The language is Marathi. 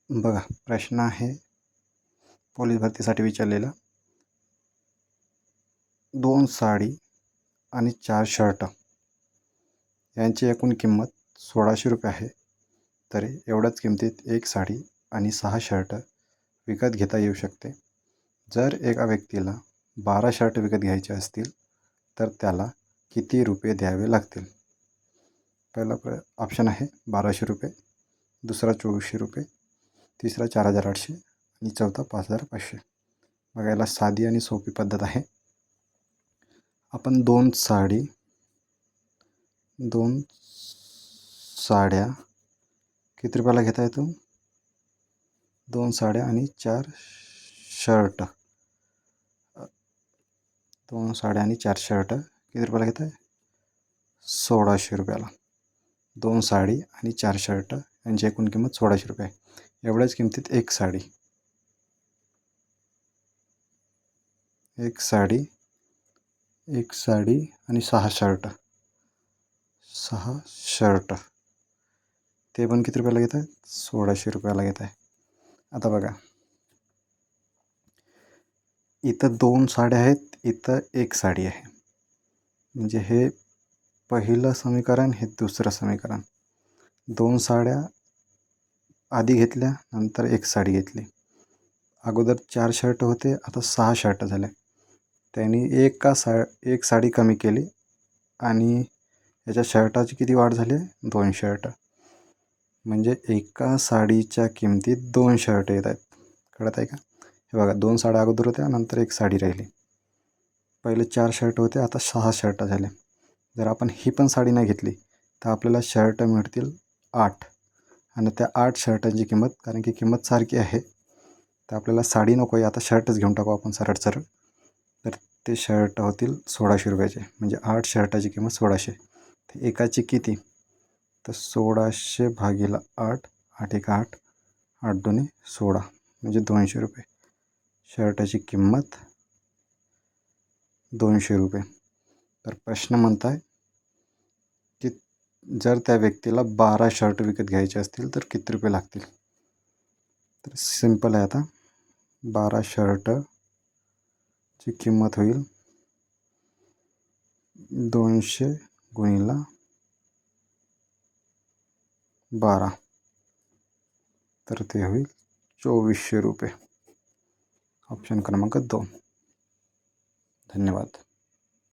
बघा, प्रश्न आहे पोलीस भरतीसाठी विचारलेला. 2 साडी आणि 4 शर्ट यांची एकूण किंमत 1600 रुपये आहे. तरी एवढ्याच किमतीत एक साडी आणि 6 शर्ट विकत घेता येऊ शकते. जर एका व्यक्तीला 12 शर्ट विकत घ्यायचे असतील तर त्याला किती रुपये द्यावे लागतील? पहिला ऑप्शन आहे 1200 रुपये, दुसरा 2400 रुपये, तिसरा 4800 आणि चौथा 5500. बघायला साधी आणि सोपी पद्धत आहे. आपण दोन साड्या किती रुपयाला घेता येतो? 2 साड्या आणि 4 शर्ट. 2 साड्या आणि 4 शर्ट किती रुपयाला घेत आहे? 1600 रुपयाला. 2 साडी आणि 4 शर्ट यांची एकूण किंमत 1600 रुपये. एवढ्याच किमतीत एक साडी आणि 6 शर्ट ते पण किती रुपयाला घेत आहेत? 1600 रुपयाला घेत आहे. आता बघा, इथं 2 साड्या आहेत, इथं एक साडी आहे. म्हणजे हे पहिलं समीकरण, हे दुसरं समीकरण. 2 साड्या आधी घेतल्या, नंतर एक साडी घेतली. अगोदर 4 शर्ट होते, आता 6 शर्ट झाले. त्यांनी एक साडी कमी केली आणि याच्या शर्टाची किती वाढ झाली? 2 शर्ट. म्हणजे एका साडीच्या किमतीत 2 शर्ट येत आहेत. कळत आहे का? हे बघा, 2 साड्या अगोदर होत्या, नंतर एक साडी राहिली. पहिले 4 शर्ट होते, आता 6 शर्ट झाले. जर आपण ही पण साडी नाही घेतली तर आपल्याला शर्ट मिळतील 8. आणि त्या 8 शर्टांची किंमत, कारण की किंमत सारखी आहे, तर आपल्याला साडी नको आहे, आता शर्टच घेऊन टाकू आपण सरळ. तर ते शर्ट होतील 1600 रुपयाचे. म्हणजे 8 शर्टाची किंमत 1600. तर एकाची किती? तर 1600 भागिले 8, 8 एक 8, 8 दोन्ही 16, म्हणजे 200 रुपये. शर्टाची किंमत 200 रुपये. तर प्रश्न म्हणताय की जर त्या व्यक्तीला 12 शर्ट विकत घ्यायचे असतील तर किती रुपये लागतील? तर सिंपल आहे. आता 12 शर्टची किंमत होईल 200 गुणिले 12, तर ते होईल 2400 रुपये. ऑप्शन क्रमांक 2. धन्यवाद.